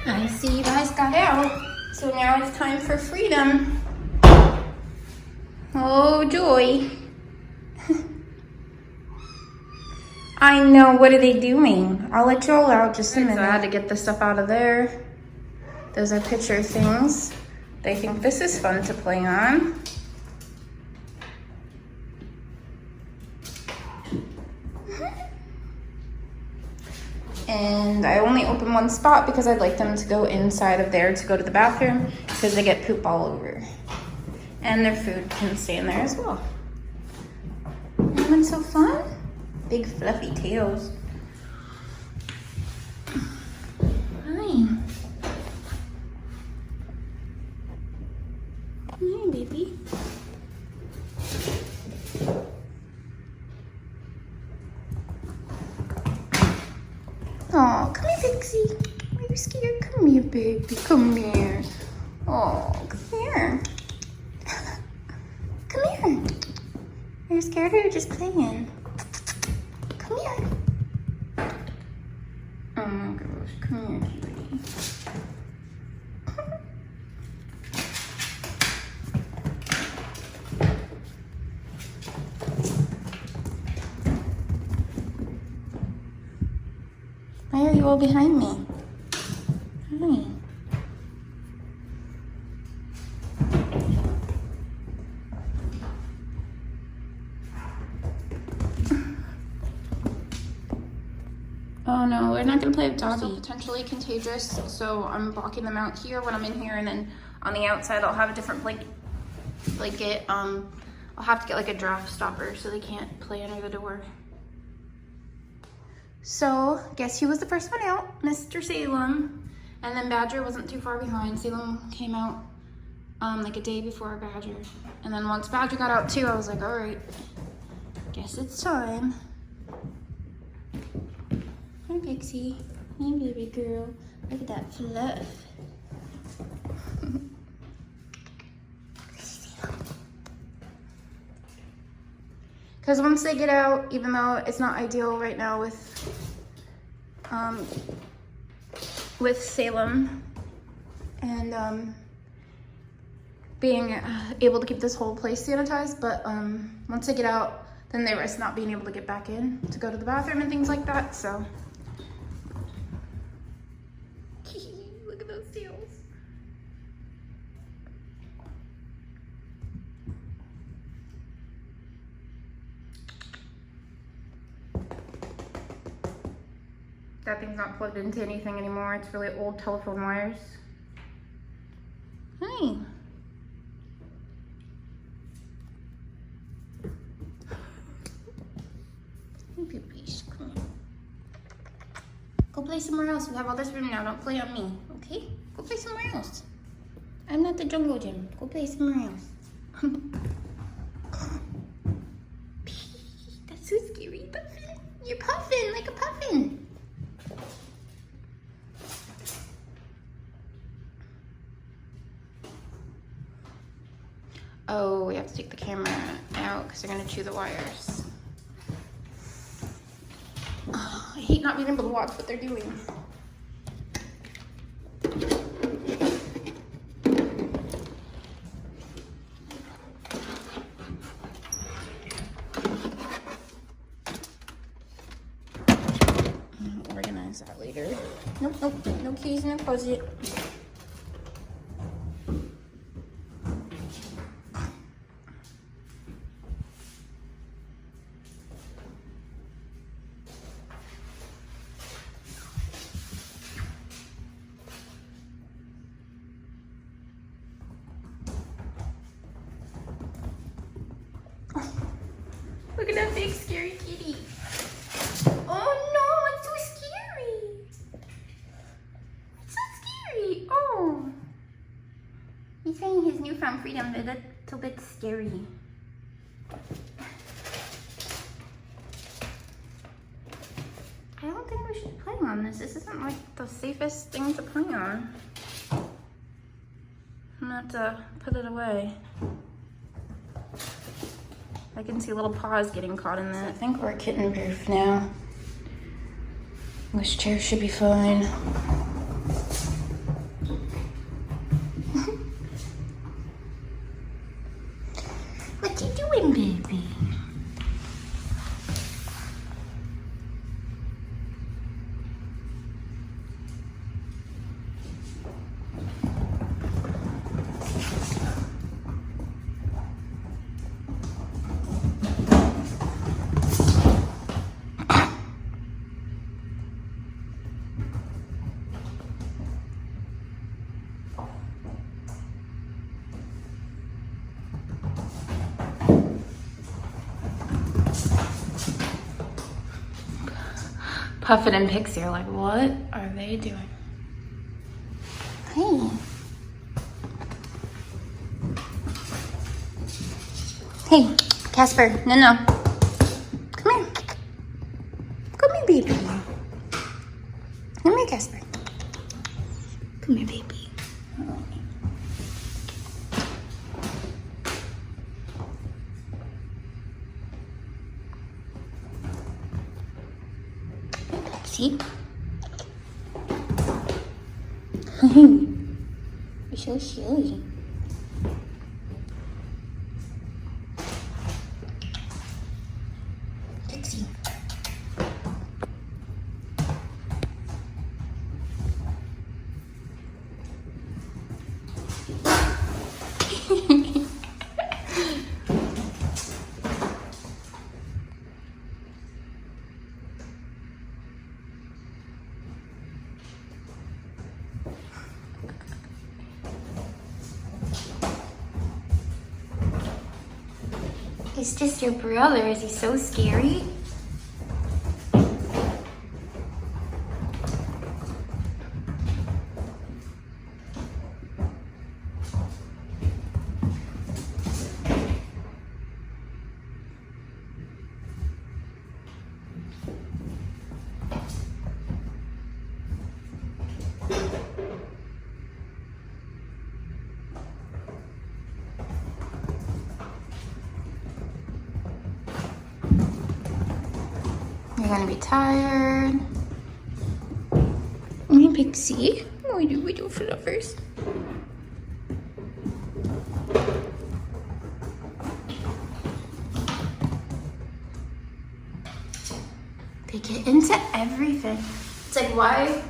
I see you guys got out. So now it's time for freedom. Oh, joy. I know, what are they doing? I'll let you all out just a minute. So I had to get the stuff out of there. Those are picture things. They think this is fun to play on. And I only opened one spot because I'd like them to go inside of there to go to the bathroom because they get poop all over. And their food can stay in there as well. Isn't that so fun? Big fluffy tails. Hi. Hi, baby. Oh, come here, Pixie. Are you scared? Come here, baby. Come here. Oh, come here. Come here. Are you scared or are you just playing? Come here. Oh my gosh, come here, cutie. Why are you all behind me? Hi. Oh no, we're not gonna play with Doggy. Still potentially contagious, so I'm blocking them out here when I'm in here, and then on the outside I'll have a different blanket. I'll have to get like a draft stopper so they can't play under the door. So, guess who was the first one out? Mr. Salem. And then Badger wasn't too far behind. Salem came out like a day before Badger. And then once Badger got out too, I was like, all right, guess it's time. Hi, Pixie. Hey, baby girl. Look at that fluff. Because once they get out, even though it's not ideal right now with Salem and being able to keep this whole place sanitized, but once they get out, then they risk not being able to get back in to go to the bathroom and things like that, so. Look at those tails. That thing's not plugged into anything anymore. It's really old telephone wires. Hi. Hey, poopies. Come on. Go play somewhere else. We have all this room now. Don't play on me, okay? Go play somewhere else. I'm not the jungle gym. Go play somewhere else. That's so scary, Puffin. You're puffing like a puffin. Oh, we have to take the camera out because they're gonna chew the wires. Oh, I hate not being able to watch what they're doing. I'll organize that later. Nope, nope, no keys in the closet. Look at that big scary kitty. Oh no, it's so scary. It's so scary. Oh. He's saying his newfound freedom, but that's a bit scary. I don't think we should play on this. This isn't like the safest thing to play on. I'm gonna have to put it away. I can see little paws getting caught in that. I think we're kitten proof now. This chair should be fine. Puffin and Pixie are like, what are they doing? Hey. Hey, Casper, no. Come here. Come here, baby. Come here, Casper. Come here, baby. See? You're so silly. Pixie. He's just your brother. Is he so scary? You're gonna be tired. Hey, Pixie. What do we do for lovers? They get into everything. It's like, why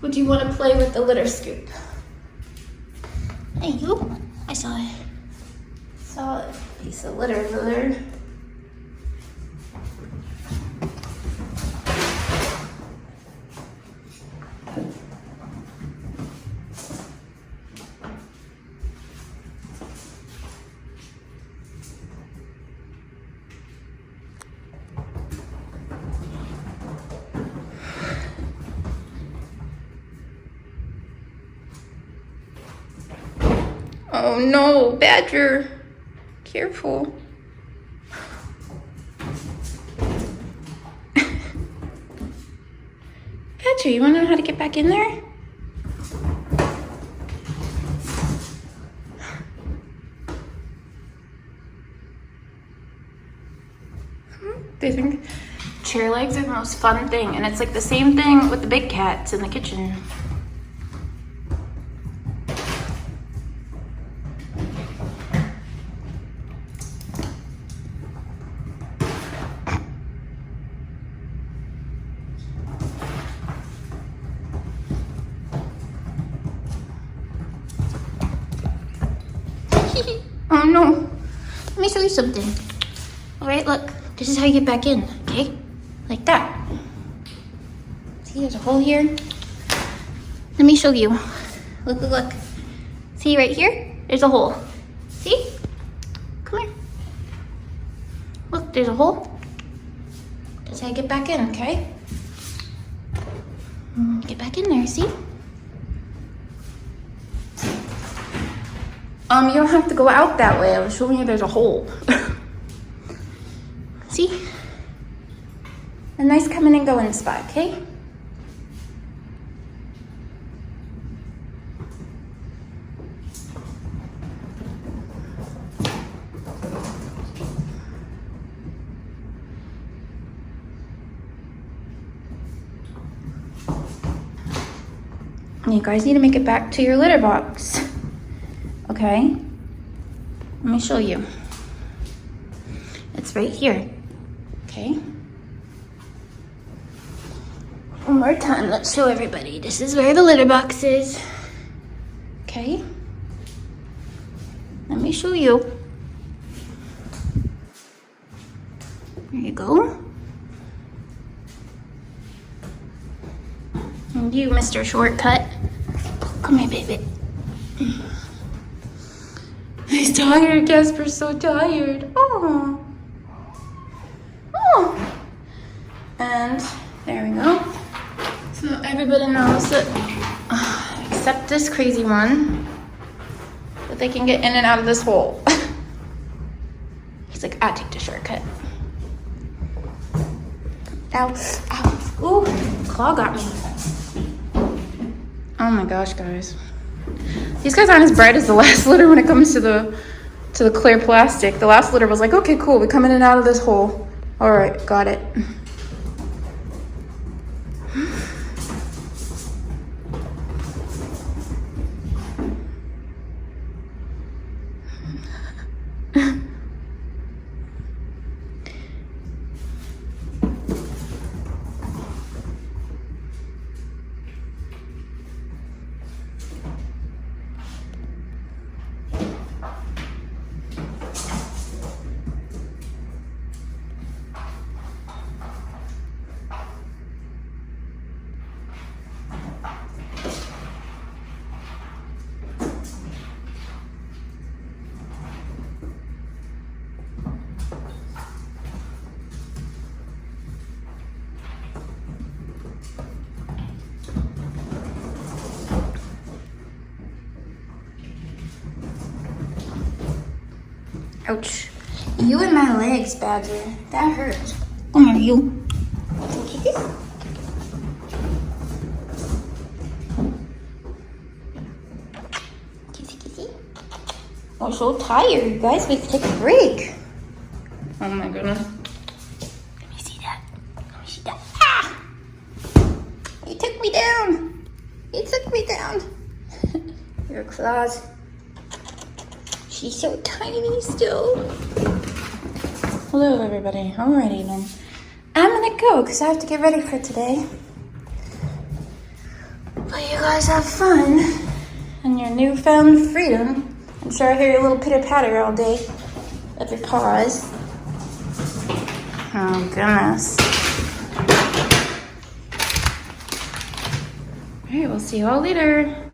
would you want to play with the litter scoop? Hey, you. I saw it. Saw a piece of litter over there. Oh no, Badger. Careful. Badger, you wanna know how to get back in there? They think chair legs are the most fun thing, and it's like the same thing with the big cats in the kitchen. Oh no, let me show you something. All right, look, this is how you get back in, okay? Like that. See, there's a hole here. Let me show you. Look. See right here? There's a hole. See? Come here. Look, there's a hole. That's how you get back in, okay? Get back in there, see? You don't have to go out that way. I was showing you there's a hole. See? A nice coming and going spot, okay? You guys need to make it back to your litter box. Okay, let me show you. It's right here, okay? One more time, let's show everybody. This is where the litter box is, okay? Let me show you. There you go. And you, Mr. Shortcut. Come here, baby. He's tired. Casper's so tired. Oh. And there we go. So everybody knows that, except this crazy one, that they can get in and out of this hole. He's like, I take the shortcut. Ow, ow, ooh, claw got me. Oh my gosh, guys. These guys aren't as bright as the last litter when it comes to the clear plastic. The last litter was like, okay, cool, we come in and out of this hole. All right, got it. Ouch. You and my legs, Badger. That hurt. Come here, you. Kissy, kissy. I'm so tired, you guys. We take a break. Oh my goodness. Let me see that. Let me see that. Ah! You took me down. You took me down. Your claws. She's so tiny still. Hello, everybody. Alrighty then. I'm gonna go because I have to get ready for today. But you guys have fun and your newfound freedom. I'm sure I hear your little pitter patter all day of your paws. Oh goodness. Alright, we'll see you all later.